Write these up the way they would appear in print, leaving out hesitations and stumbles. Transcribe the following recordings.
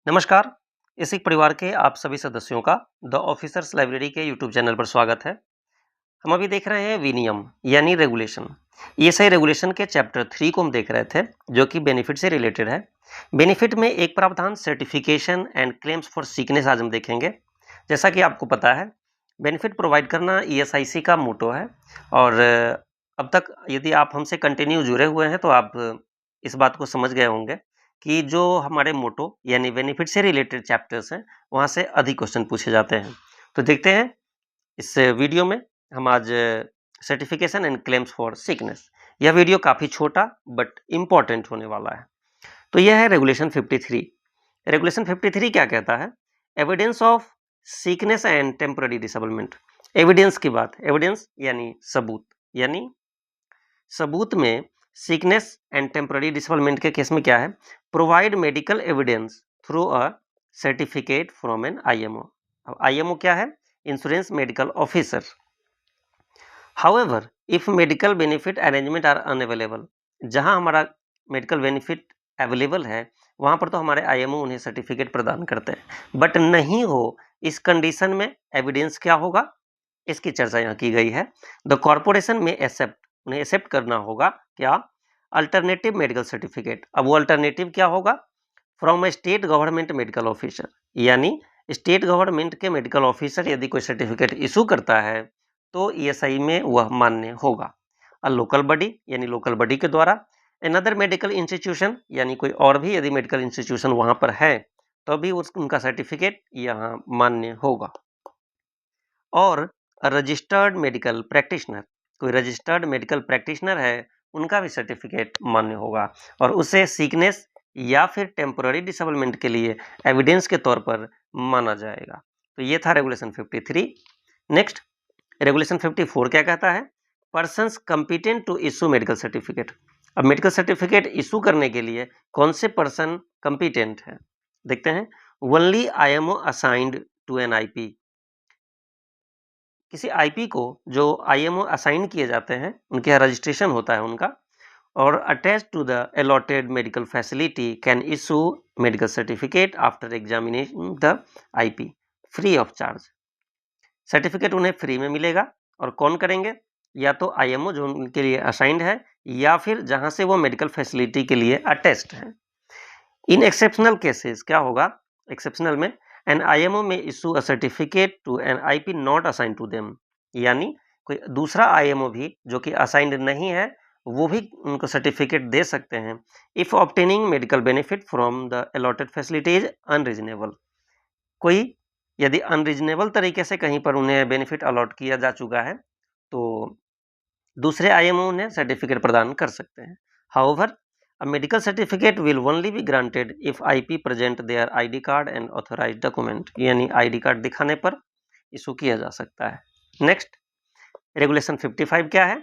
नमस्कार। इसी परिवार के आप सभी सदस्यों का द ऑफिसर्स लाइब्रेरी के यूट्यूब चैनल पर स्वागत है। हम अभी देख रहे हैं विनियम यानी रेगुलेशन। ईएसआई रेगुलेशन के चैप्टर 3 को हम देख रहे थे, जो कि बेनिफिट से रिलेटेड है। बेनिफिट में एक प्रावधान certification and claims for sickness आज हम देखेंगे। जैसा कि आपको पता है, बेनिफिट प्रोवाइड करना ईएसआईसी का मोटो है। और अब तक यदि आप हमसे कंटिन्यू जुड़े हुए हैं तो आप इस बात को समझ गए होंगे कि जो हमारे मोटो यानी बेनिफिट से रिलेटेड चैप्टर्स हैं, वहाँ से अधिक क्वेश्चन पूछे जाते हैं। तो देखते हैं इस वीडियो में हम आज certification and claims for sickness. यह वीडियो काफ़ी छोटा बट इम्पॉर्टेंट होने वाला है। तो यह है रेगुलेशन 53। रेगुलेशन 53 क्या कहता है? Evidence of sickness and temporary disablement. Evidence की बात, एविडेंस यानी सबूत, यानी सबूत में सिकनेस एंड टेम्पररी डिसेबलमेंट के केस में क्या है? Provide medical evidence through a certificate from an IMO. अब आईएमओ क्या है? Insurance medical officer. However if medical benefit arrangement are unavailable, जहां हमारा मेडिकल बेनिफिट अवेलेबल है वहां पर तो हमारे आईएमओ उन्हें सर्टिफिकेट प्रदान करते हैं। बट नहीं हो, इस कंडीशन में एविडेंस क्या होगा, इसकी चर्चा यहाँ की गई है। द कॉर्पोरेशन में एक्सेप्ट, उन्हें एक्सेप्ट करना होगा क्या? Alternative medical certificate. अब वो अल्टरनेटिव क्या होगा? From A state government medical officer, यानी स्टेट गवर्नमेंट के मेडिकल ऑफिसर यदि कोई सर्टिफिकेट इशू करता है तो ईएसआई में वह मान्य होगा। अ लोकल बॉडी यानी लोकल बॉडी के द्वारा, अनदर मेडिकल इंस्टीट्यूशन यानी कोई और भी यदि मेडिकल इंस्टीट्यूशन वहां पर है तो भी उनका सर्टिफिकेट यहाँ मान्य होगा। और रजिस्टर्ड मेडिकल प्रैक्टिशनर, कोई रजिस्टर्ड मेडिकल प्रैक्टिशनर है उनका भी सर्टिफिकेट मान्य होगा और उसे सीकनेस या फिर टेम्पोररी डिसेबलमेंट के लिए एविडेंस के तौर पर माना जाएगा। तो ये था रेगुलेशन 53। नेक्स्ट रेगुलेशन 54 क्या कहता है? Persons competent to issue medical certificate. अब मेडिकल सर्टिफिकेट इशू करने के लिए कौन से पर्सन कंपिटेंट है, देखते हैं। Only IMO assigned to an IP, किसी आईपी को जो आईएमओ असाइन किए जाते हैं उनके यहाँ रजिस्ट्रेशन होता है उनका, और attach to the allotted medical facility can issue medical certificate after examination the IP free of charge. Certificate उन्हें फ्री में मिलेगा और कौन करेंगे? या तो आईएमओ जो उनके लिए असाइंड है या फिर जहां से वो मेडिकल फैसिलिटी के लिए अटैच्ड है। इन एक्सेप्शनल केसेस क्या होगा? एक्सेप्शनल में an IMO may issue a certificate to an IP not assign to them, यानी कोई दूसरा आईएमओ भी जो कि असाइंड नहीं है वो भी उनको सर्टिफिकेट दे सकते हैं if obtaining medical benefit from the allotted facility is unreasonable. कोई यदि अनरीजनेबल तरीके से कहीं पर उन्हें बेनिफिट अलॉट किया जा चुका है तो दूसरे आईएमओ उन्हें सर्टिफिकेट प्रदान कर सकते हैं। However a medical certificate will only be granted if IP present their ID card and authorized document, यानी ID कार्ड दिखाने पर इशू किया जा सकता है। नेक्स्ट रेगुलेशन 55 क्या है?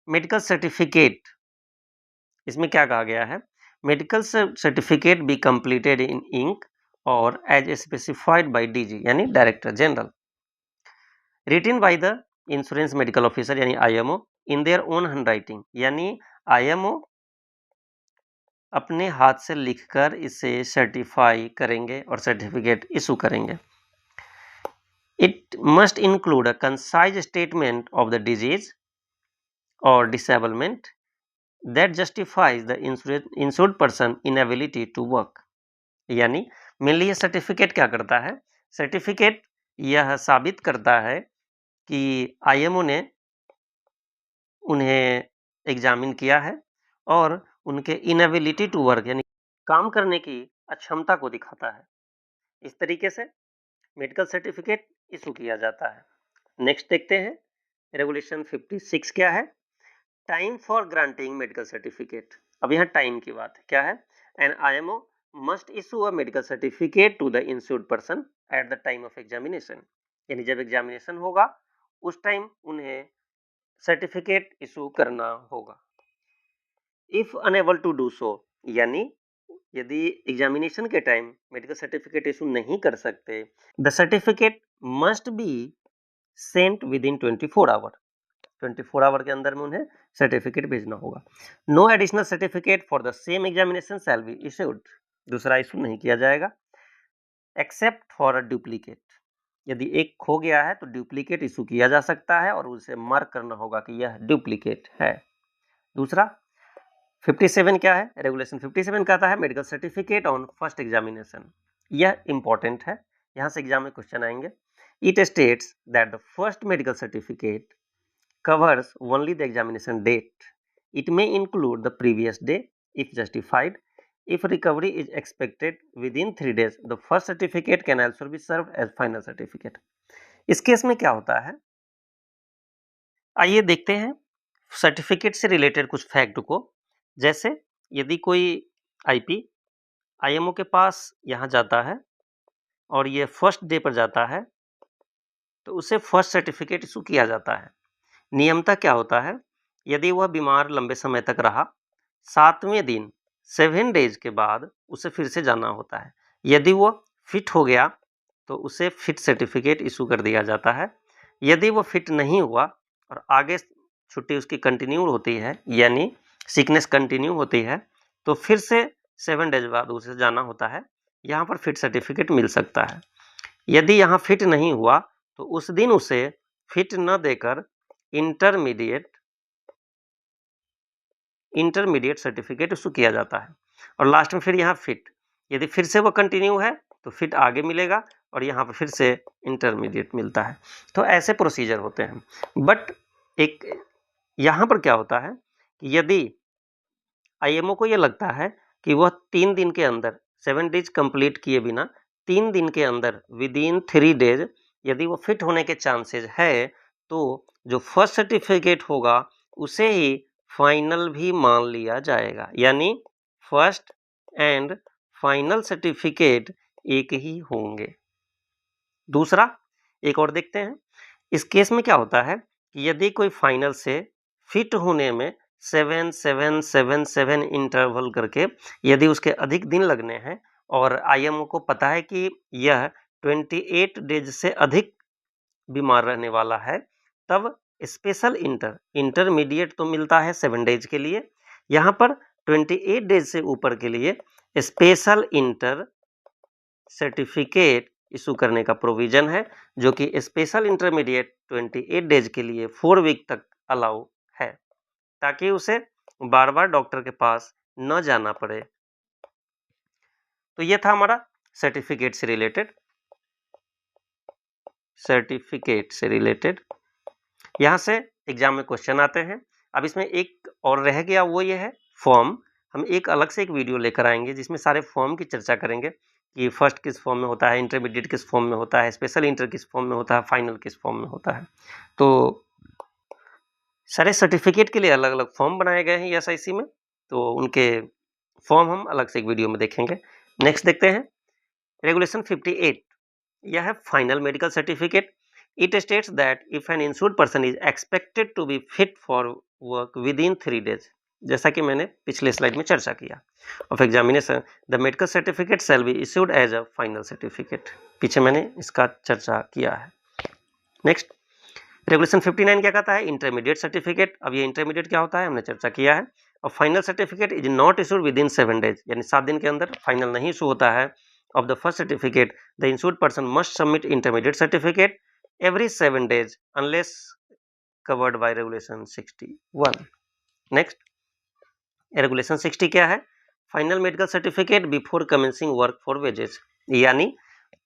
मेडिकल सर्टिफिकेट, इसमें क्या कहा गया है? Medical certificate be completed in ink और एज स्पेसिफाइड बाय डीजी यानी director general, written by the insurance medical officer यानी IMO in their own handwriting, यानी आईएमओ अपने हाथ से लिखकर इसे सर्टिफाई करेंगे और सर्टिफिकेट इशू करेंगे। It must include a concise statement of the disease और disablement that justifies the insured person inability to work, यानी मेनली ये सर्टिफिकेट क्या करता है? सर्टिफिकेट यह साबित करता है कि आईएमओ ने उन्हें एग्जामिन किया है और उनके इनएबिलिटी टू वर्क यानी काम करने की अक्षमता को दिखाता है। इस तरीके से मेडिकल सर्टिफिकेट इशू किया जाता है। नेक्स्ट देखते हैं रेगुलेशन 56 क्या है? Time for granting medical certificate. अब यहाँ टाइम की बात है, क्या है? An IMO must issue a medical certificate to the insured person at the time of examination, यानी जब एग्जामिनेशन होगा उस टाइम उन्हें सर्टिफिकेट इशू करना होगा। If unable to do so, यानी यदि एग्जामिनेशन के टाइम मेडिकल सर्टिफिकेट इशू नहीं कर सकते, the certificate must be sent within 24 hour, 24 hour के अंदर में उन्हें सर्टिफिकेट भेजना होगा। No additional certificate for the same examination shall be issued, दूसरा इशू नहीं किया जाएगा। Except for a duplicate. यदि एक खो गया है तो डुप्लीकेट इशू किया जा सकता है और उसे मार्क करना होगा कि यह डुप्लीकेट है। दूसरा 57 क्या है? रेगुलेशन 57 कहता है medical certificate on first examination. यह इंपॉर्टेंट है, यहां से एग्जाम में क्वेश्चन आएंगे। It states that the first medical certificate covers only the examination date. It may include the previous day if justified. If recovery is expected within 3 days, the first certificate can also be served as final certificate. इस case में क्या होता है, आइए देखते हैं certificate से related कुछ फैक्ट को। जैसे यदि कोई आईपी आईएमओ के पास यहाँ जाता है और ये फर्स्ट डे पर जाता है तो उसे फर्स्ट सर्टिफिकेट इशू किया जाता है। नियमता क्या होता है, यदि वह बीमार लंबे समय तक रहा, 7वें दिन 7 डेज के बाद उसे फिर से जाना होता है। यदि वो फिट हो गया तो उसे फिट सर्टिफिकेट इशू कर दिया जाता है। यदि वो फिट नहीं हुआ और आगे छुट्टी उसकी कंटिन्यू होती है, यानी सिकनेस कंटिन्यू होती है, तो फिर से 7 डेज बाद उसे जाना होता है। यहाँ पर फिट सर्टिफिकेट मिल सकता है। यदि यहाँ फिट नहीं हुआ तो उस दिन उसे फिट न देकर इंटरमीडिएट सर्टिफिकेट इशू किया जाता है। और लास्ट में फिर यहाँ फिट, यदि फिर से वो कंटिन्यू है तो फिट आगे मिलेगा और यहाँ पर फिर से इंटरमीडिएट मिलता है। तो ऐसे प्रोसीजर होते हैं। बट एक यहाँ पर क्या होता है कि यदि आईएमओ को ये लगता है कि वह 3 दिन के अंदर 7 डेज कंप्लीट किए बिना 3 दिन के अंदर विदिन 3 डेज यदि वो फिट होने के चांसेस है, तो जो फर्स्ट सर्टिफिकेट होगा उसे ही फाइनल भी मान लिया जाएगा, यानी फर्स्ट एंड फाइनल सर्टिफिकेट एक ही होंगे। दूसरा एक और देखते हैं। इस केस में क्या होता है कि यदि कोई फाइनल से फिट होने में 7 इंटरवल करके यदि उसके अधिक दिन लगने हैं और आईएमओ को पता है कि यह 28 डेज से अधिक बीमार रहने वाला है, तब स्पेशल इंटरमीडिएट तो मिलता है 7 डेज के लिए, यहाँ पर 28 डेज से ऊपर के लिए स्पेशल इंटर सर्टिफिकेट इशू करने का प्रोविजन है, जो कि स्पेशल इंटरमीडिएट 28 डेज के लिए 4 वीक तक अलाउ है, ताकि उसे बार बार डॉक्टर के पास न जाना पड़े। तो ये था हमारा सर्टिफिकेट से रिलेटेड। यहाँ से एग्जाम में क्वेश्चन आते हैं। अब इसमें एक और रह गया, वो ये है फॉर्म। हम एक अलग से एक वीडियो लेकर आएंगे जिसमें सारे फॉर्म की चर्चा करेंगे कि फर्स्ट किस फॉर्म में होता है, इंटरमीडिएट किस फॉर्म में होता है, स्पेशल इंटर किस फॉर्म में होता है, फाइनल किस फॉर्म में होता है। तो सारे सर्टिफिकेट के लिए अलग अलग फॉर्म बनाए गए हैं एसआईसी में, तो उनके फॉर्म हम अलग से एक वीडियो में देखेंगे। नेक्स्ट देखते हैं रेगुलेशन 58। यह है final medical certificate. It states that if an insured person is expected to be fit for work within 3 days, जैसा कि मैंने पिछले स्लाइड में चर्चा किया, of examination, the medical certificate shall be issued as a final certificate. पीछे मैंने इसका चर्चा किया है। नेक्स्ट रेगुलेशन 59 क्या कहता है, इंटरमीडिएट सर्टिफिकेट। अब ये इंटरमीडिएट क्या होता है हमने चर्चा किया है। और final certificate is not issued with in 7 days, यानी 7 दिन के अंदर फाइनल नहीं इशू होता है। Of the first certificate the insured person must submit intermediate certificate every 7 days unless covered by regulation 61. Next regulation 60 क्या है, final medical certificate before commencing work for wages, यानी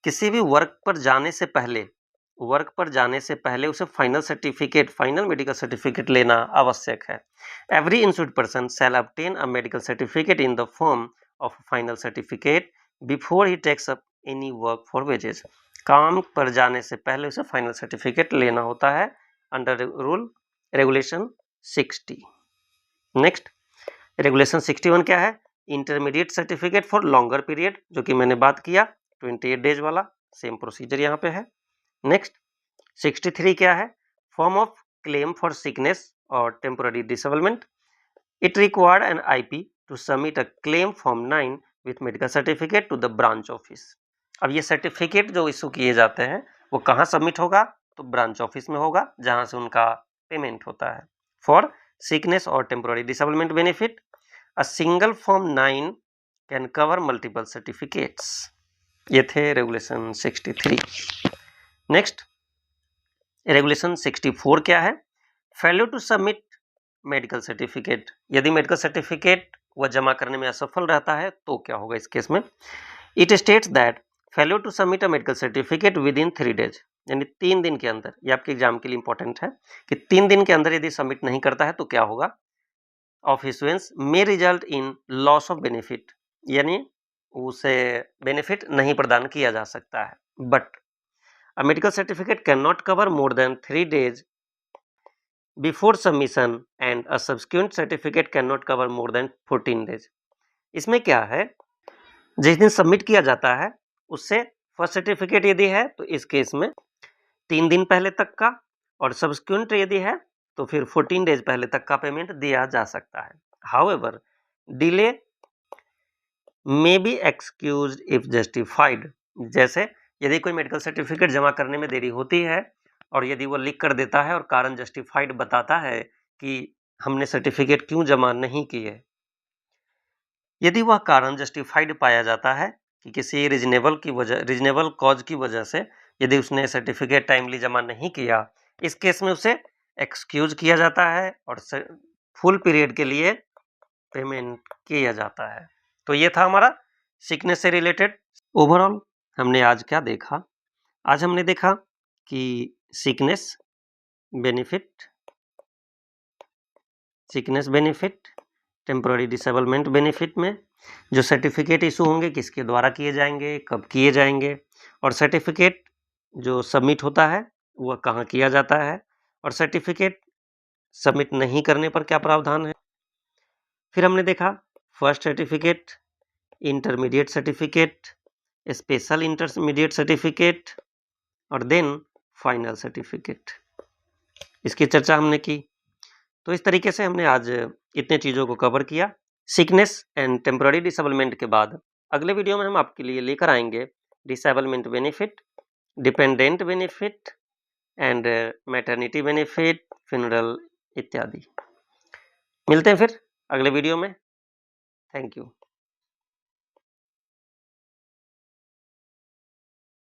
किसी भी वर्क पर जाने से पहले उसे फाइनल मेडिकल सर्टिफिकेट लेना आवश्यक है। Every insured person shall obtain a medical certificate in the form of final certificate before he takes up any work for wages. काम पर जाने से पहले उसे फाइनल सर्टिफिकेट लेना होता है under rule regulation 60। Next regulation 61 क्या है, intermediate certificate for longer period, जो कि मैंने बात किया 28 डेज वाला, सेम प्रोसीजर यहाँ पे है। नेक्स्ट 63 क्या है, form of claim for sickness और temporary disablement. It required an IP to submit a claim form 9 with medical certificate to the branch office. अब ये सर्टिफिकेट जो इशू किए जाते हैं वो कहाँ सबमिट होगा, तो ब्रांच ऑफिस में होगा, जहां से उनका पेमेंट होता है। फॉर सिकनेस और temporary disablement benefit, a single form 9 can cover multiple certificates. ये थे रेगुलेशन 63। नेक्स्ट रेगुलेशन 64 क्या है? Failure to submit medical certificate. यदि मेडिकल सर्टिफिकेट वह जमा करने में असफल रहता है तो क्या होगा इस केस में? It states that failure to submit a medical certificate within 3 days, यानी 3 दिन के अंदर, ये आपके एग्जाम के लिए इंपॉर्टेंट है कि 3 दिन के अंदर यदि सबमिट नहीं करता है तो क्या होगा? Of issuance may result in loss of benefit, यानी उसे बेनिफिट नहीं प्रदान किया जा सकता है। But a medical certificate can not cover more than 3 days before submission and a subsequent certificate can not cover more than 14 days. इसमें क्या है, जिस दिन सबमिट किया जाता है उससे फर्स्ट सर्टिफिकेट यदि है तो इस केस में 3 दिन पहले तक का, और सब्सिक्वेंट यदि है तो फिर 14 डेज पहले तक का पेमेंट दिया जा सकता है। However delay may be excused if justified. जैसे यदि कोई मेडिकल सर्टिफिकेट जमा करने में देरी होती है और यदि वो लिख कर देता है और कारण जस्टिफाइड बताता है कि हमने सर्टिफिकेट क्यों जमा नहीं किए, यदि वह कारण जस्टिफाइड पाया जाता है कि किसी रीजनेबल कॉज की वजह से यदि उसने सर्टिफिकेट टाइमली जमा नहीं किया, इस केस में उसे एक्सक्यूज किया जाता है और फुल पीरियड के लिए पेमेंट किया जाता है। तो ये था हमारा सिकनेस से रिलेटेड। ओवरऑल हमने आज क्या देखा? आज हमने देखा कि sickness benefit, temporary disablement benefit में जो सर्टिफिकेट इशू होंगे किसके द्वारा किए जाएंगे, कब किए जाएंगे, और सर्टिफिकेट जो सबमिट होता है वह कहाँ किया जाता है, और सर्टिफिकेट सबमिट नहीं करने पर क्या प्रावधान है। फिर हमने देखा first certificate, intermediate certificate, special intermediate certificate और देन फाइनल सर्टिफिकेट, इसकी चर्चा हमने की। तो इस तरीके से हमने आज इतने चीज़ों को कवर किया। सिकनेस एंड टेम्पोररी डिसेबलमेंट के बाद अगले वीडियो में हम आपके लिए लेकर आएंगे disablement benefit, dependent benefit and maternity benefit, funeral इत्यादि। मिलते हैं फिर अगले वीडियो में। Thank you.